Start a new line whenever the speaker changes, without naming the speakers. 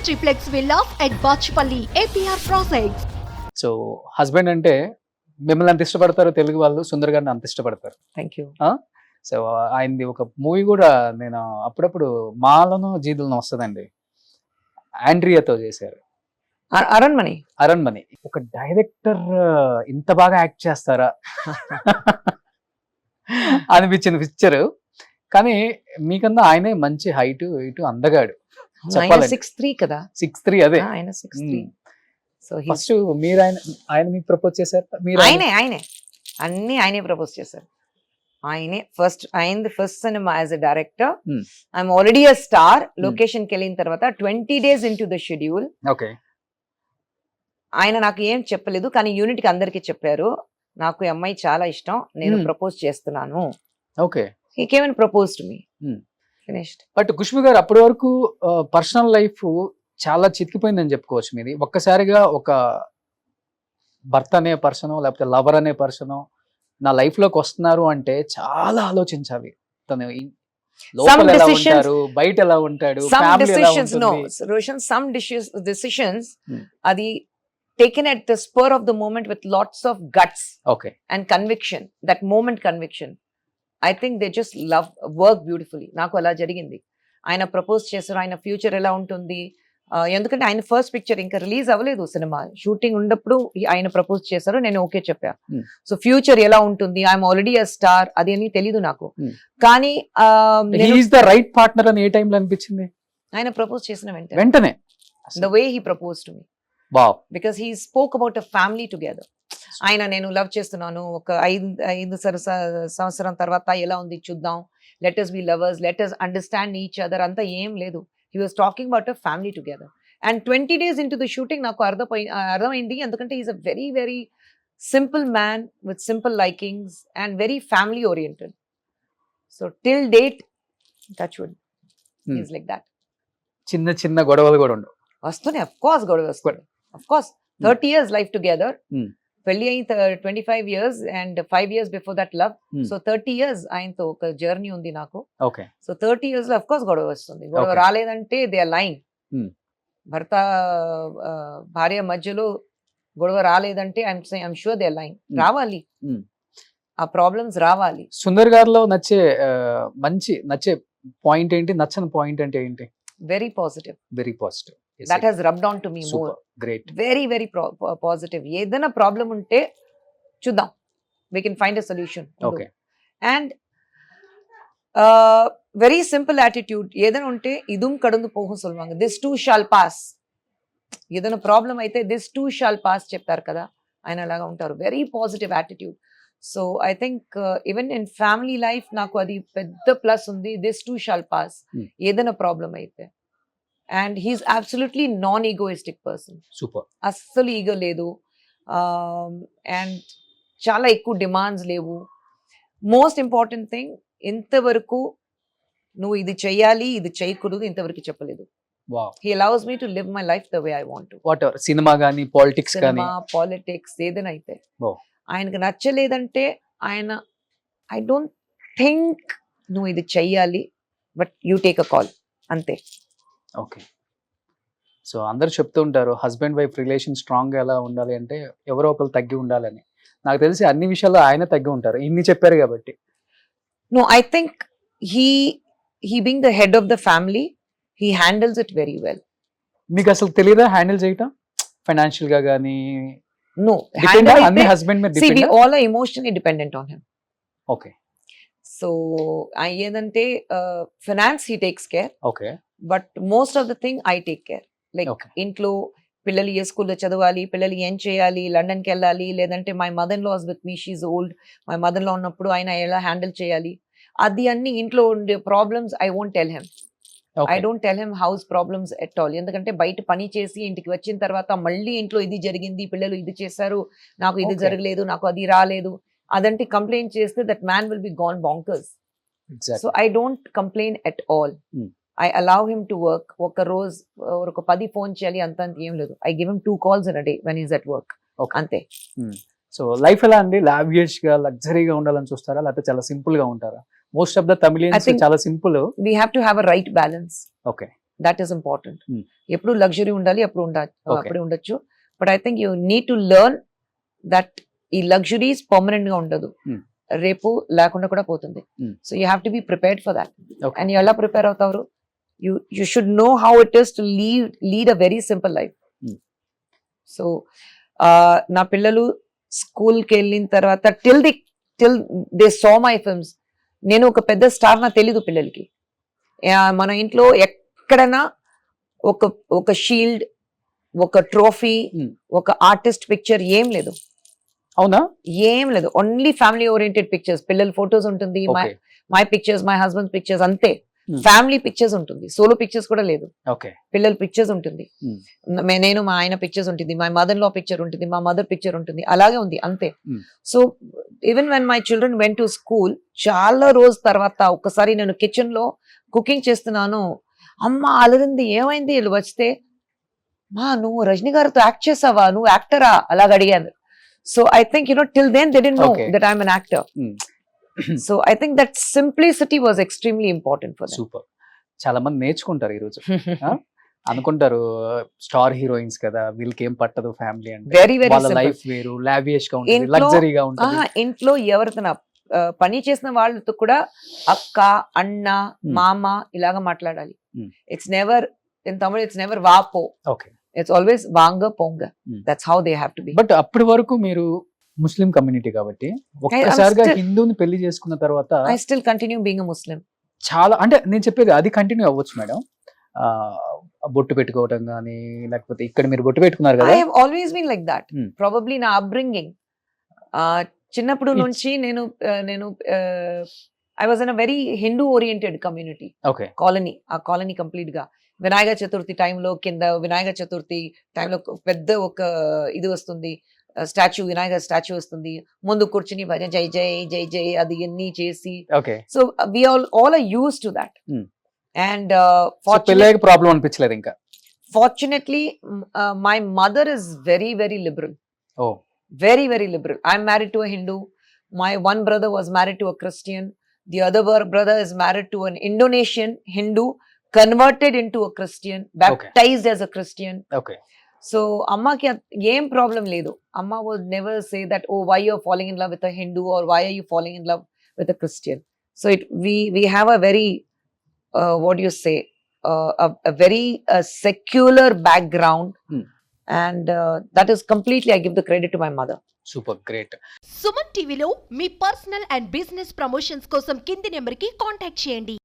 triplex villas at Bachpalli, APR Projects.
So husband అంటే మిమ్మల్ని అంత ఇష్టపడతారు తెలుగు వాళ్ళు, సుందర్ గారిని అంత ఇష్టపడతారు.
Thank you.
సో ఆయనది ఒక మూవీ కూడా నేను అప్పుడప్పుడు మాలను జీదులను వస్తుందండి, ఆండ్రియాతో చేశారు,
అరణ్మణి.
అరణ్మణి. ఒక డైరెక్టర్ ఇంత బాగా యాక్ట్ చేస్తారా అనిపించింది పిక్చర్. కానీ మీకన్నా ఆయనే మంచి హైట్ ఇటు అందగాడు.
ఆయన 6'3" కదా.
6'3" అదే
ఆయన 6'3". సో
ఫస్ట్ మీరు ఆయన మీకు ప్రపోజ్ చేశారు? మీరు
ఆయనే అన్ని ఆయనే ప్రపోజ్ చేశారు. ఆయనే first cinema as a director. I'm already a star. Location కి వెళ్ళిన తర్వాత 20 days into the schedule.
Okay.
ఆయన నాకు ఏం చెప్పలేదు, కానీ యూనిట్ కి అందరికి చెప్పారు, నాకు ఈ అమ్మాయి చాలా ఇష్టం, నేను ప్రపోజ్ చేస్తున్నాను.
Okay.
He came and propose to me. Finished.
But Khushbu గారు అప్పటి వరకు పర్సనల్ లైఫ్ చాలా చితికిపోయిందని చెప్పుకోవచ్చు మీది. ఒక్కసారిగా ఒక భర్త అనే పర్సన్ లేకపోతే లవర్ అనే పర్సన్ నా లైఫ్ లోకి వస్తున్నారు అంటే చాలా ఆలోచించాలి. తను లోపల ఎలా ఉంటారు, బయట ఎలా ఉంటాడు, ఫ్యామిలీ ఎలా ఉంటుంది.
Some decisions అది taken at the spur of the moment with lots of guts and conviction. That moment conviction, I think they just work beautifully. నాకు అలా జరిగింది. ఆయన ప్రపోజ్ చేశారు, ఆయన ఫ్యూచర్ ఎలా ఉంటుంది, ఎందుకంటే ఆయన ఫస్ట్ పిక్చర్ ఇంకా రిలీజ్ అవ్వలేదు, సినిమా షూటింగ్ ఉన్నప్పుడు ఆయన ప్రపోజ్ చేశారు, నేను ఓకే చెప్పా. సో ఫ్యూచర్ ఎలా ఉంటుంది, ఐఎమ్ ఆల్రెడీ అ స్టార్, అది అని తెలీదు నాకు. కానీ
ద రైట్ పార్ట్నర్ అని ఏ టైంలో అనిపించింది?
ఆయన ప్రపోజ్ చేసిన
వెంటనే
the way he propose to me.
Wow.
Because he spoke about a family together. ఆయన నేను లవ్ చేస్తున్నాను, ఒక 5 సంవత్సరం తర్వాత ఎలా ఉంది చూద్దాం, let us be lovers, let us understand each other, అంతా ఏం లేదు. He was talking about a family together. And 20 days into the shooting నాకు అర్థమైంది, ఎందుకంటే he's a very very simple man with simple likings and very family oriented. So till date, touch wood, he's like that.
చిన్న చిన్న గొడవలు కూడా ఉండవు.
వస్తున్నాయి, of course గొడవ వస్తుంది. Of course, 30 years life together. పెళ్లి అయిన 25 years and 5 years before that love. So 30 years ఆయనతో ఒక జర్నీ ఉంది నాకు.
ఓకే.
సో 30 years లో of course గొడవ వస్తుంది. గొడవ రాలేదంటే దే ఆర్ లైంగ్. భర్త భార్య మధ్యలో గొడవ రాలేదంటే ఐఎమ్ షూర్ దే ఆర్ లైంగ్. రావాలి, ఆ ప్రాబ్లమ్స్ రావాలి.
సుందర్ గారిలో నచ్చే పాయింట్ ఏంటి, నచ్చని పాయింట్ అంటే ఏంటి?
Very positive.
Very positive.
That has rubbed on to me more.
Great.
Very very positive. ఏదైనా ప్రాబ్లం ఉంటే చూద్దాం, we can find a solution.
Okay.
And very simple attitude. ఏదైనా ఉంటే ఇదుం కడుందు పోహం சொல்வாங்க, this too shall pass. ఏదైనా problem అయితే this too shall pass చెప్తారు కదా, ఆయన అలాగా ఉంటారు. Very positive attitude. So I think even in family life నాకు అది పెద్ద ప్లస్ ఉంది, this too shall pass. ఏదైనా ప్రాబ్లం అయితే. And he's absolutely non-egoistic person.
Super.
అస్సలు ఈగో లేదు, అండ్ చాలా ఎక్కువ డిమాండ్స్ లేవు. మోస్ట్ ఇంపార్టెంట్ థింగ్, ఇంతవరకు నువ్వు ఇది చెయ్యాలి ఇది చేయకూడదు ఇంతవరకు చెప్పలేదు. He allows me to live my life the way I want to.
Whatever, cinema గానీ పాలిటిక్స్ గానీ,
పాలిటిక్స్ ఏదైనా అయితే ఆయనకు నచ్చలేదంటే ఆయన ఐ డోంట్ థింక్ నువ్వు ఇది చెయ్యాలి, but you take a call, అంతే.
ఓకే. సో అందరు చెప్తూ ఉంటారు హస్బెండ్ వైఫ్ రిలేషన్ స్ట్రాంగ్ గా ఎలా ఉండాలి అంటే ఎవరో ఒకరు తగ్గి ఉండాలని. నాకు తెలిసి అన్ని విషయాల్లో ఆయన తగ్గి ఉంటారు, ఇన్ని చెప్పారు కాబట్టి.
No, I think he being the head of the family, he handles it very well.
మీకు అసలు తెలియదా హ్యాండిల్ చేయటం ఫైనాన్షియల్ గా గానీ?
No,
అన్ని హస్బెండ్ మీద
see, we all are emotionally dependent on him.
Okay.
So ఏదంటే finance he takes care.
Okay.
But most of the thing I take care. Like ఇంట్లో పిల్లలు ఏ స్కూల్లో చదవాలి, పిల్లలు ఏం చేయాలి, లండన్కి వెళ్ళాలి, లేదంటే my mother in law's with me, she's old, my mother లో ఉన్నప్పుడు ఆయన ఎలా హ్యాండిల్ చేయాలి, అది అన్ని ఇంట్లో ఉండే problems I won't tell him. I don't tell him house problems at all. ఎందుకంటే బయట పని చేసి ఇంటికి వచ్చిన తర్వాత మళ్ళీ ఇంట్లో ఇది జరిగింది, పిల్లలు ఇది చేశారు, నాకు ఇది జరగలేదు, నాకు అది రాలేదు, అదంటే కంప్లైంట్ చేస్తే that man will be gone bonkers. So I don't complain at all. I allow him to work. ఒక రోజు ఒక 10 ఫోన్ చేయాలి అంత ఏం లేదు. I give him 2 calls in a day when he's at work. అంతే.
సో లైఫ్ ఎలా అండి? లావియస్ గా లగ్జరీగా ఉండాలని చూస్తారా, లేకపోతే చాలా సింపుల్ గా ఉంటారా? మోస్ట్ ఆఫ్ ద తమిళియన్స్ చాలా simple.
We have to have a right balance.
Okay.
That is important.
Hmm.
ఎప్పుడు లగ్జరీ ఉండాలి,
Okay.
అప్పుడే ఉండొచ్చు. But I think you need to learn that ఈ లగ్జరీస్ పర్మనెంట్ గా ఉండదు,
Hmm.
రేపు లేకుండా కూడా పోతుంది.
Hmm.
So you have to be prepared for that.
Okay.
And ఎలా ప్రిపేర్ అవుతారు? You should know how it is to lead a very simple life.
Hmm.
So నా పిల్లలు స్కూల్కి వెళ్ళిన తర్వాత till they saw my films, నేను ఒక పెద్ద స్టార్ నాకు తెలీదు పిల్లలకి. మన ఇంట్లో ఎక్కడైనా ఒక షీల్డ్, ఒక ట్రోఫీ,
Hmm.
ఒక ఆర్టిస్ట్ పిక్చర్ ఏం లేదు,
అవునా?
ఏం లేదు. ఓన్లీ ఫ్యామిలీ ఓరియంటెడ్ పిక్చర్స్, పిల్లల ఫొటోస్ ఉంటుంది,
Okay.
My pictures, my husband pictures, అంతే.
Hmm.
ఫ్యామిలీ పిక్చర్స్ ఉంటుంది, సోలో పిక్చర్స్ కూడా లేదు.
ఓకే.
పిల్లల పిక్చర్స్ ఉంటుంది,
Hmm.
నేను మా ఆయన పిక్చర్స్ ఉంటుంది, మై మదర్ లో పిక్చర్ ఉంటుంది, మా మదర్ పిక్చర్ ఉంటుంది, అలాగే ఉంది, అంతే.
Hmm.
So even when my children went to school, చాలా రోజు తర్వాత ఒకసారి నేను కిచెన్ లో కుకింగ్ చేస్తున్నాను, అమ్మ అలరింది, ఏమైంది వీళ్ళు వస్తే, మా నువ్వు రజనీ గారితో యాక్ట్ చేసావా, నువ్వు యాక్టరా, అలాగ అడిగాను. So I think till then they didn't know
Okay.
That I'm an actor.
Hmm.
So I think that simplicity was extremely important for them.
Super. చాలా మంది నేర్చుకుంటారు ఈ రోజు. అనుకుంటారు స్టార్ హీరోయిన్స్ కదా, వీళ్ళకి ఏం పట్టదు ఫ్యామిలీ అంటే.
వెరీ వెరీ
వాళ్ళ లైఫ్ వేరు, లావియస్ గా ఉంటుంది,
ఇంట్లో-
లగ్జరీగా ఉంటుంది.
ఇంట్లో ఎవరితో పని చేసిన వాళ్ళతో కూడా అక్క, అన్న, మామ ఇలాగా మాట్లాడాలి.
Hmm.
It's never in Tamil, it's never వాపో,
ఓకే.
ఇట్స్ ఆల్వేస్ వాంగ పొంగ.
Hmm.
That's how they have to be.
But అప్పటి వరకు మీరు ముస్లిం కమ్యూనిటీ కాబట్టి ఒక్కసారిగా
still-
హిందూని పెళ్లి చేసుకున్న తర్వాత
I still continue being a Muslim.
చాలా, అంటే నేను చెప్పేది అది కంటిన్యూ అవ్వచ్చు మేడం. బొట్టు పెట్టుకోవటం కానీ, లేకపోతే ఇక్కడ మీరు బొట్టు పెట్టుకున్నారు
ఐ
కదా.
Have always been like that.
Hmm.
Probably నా అప్బ్రింగింగ్, చిన్నప్పుడు
It's-
నుంచి నేను I was in a very Hindu oriented community,
okay.
ఆ కాలనీ కంప్లీట్ గా. వినాయక చతుర్థి టైంలో కింద వినాయక చతుర్థి టైంలో పెద్ద ఒక ఇది వస్తుంది, స్టాచ్యూ, వినాయక స్టాచ్యూ వస్తుంది, ముందు కూర్చుని భజన జై జై జై జై అది ఎన్ని చేసి.
Okay.
So we all are used to that.
Hmm.
And
పెళ్ళయ్యాక ప్రాబ్లం అనిపించలేదు ఇంకా?
fortunately my mother is very very liberal.
Oh.
Very very liberal. I'm married to a Hindu, my one brother was married to a Christian, the other brother is married to an Indonesian Hindu, converted into a Christian, baptized as a Christian.
Okay.
So amma ki em problem ledu. Amma would never say that, oh, why you're falling in love with a Hindu, or why are you falling in love with a Christian. So we have a very what do you say, a very secular background.
Hmm.
And that is completely, I give the credit to my mother.
Super great.
Suman టీవీలో మీ personal and business promotions కోసం కింది నెంబర్కి contact చేయండి.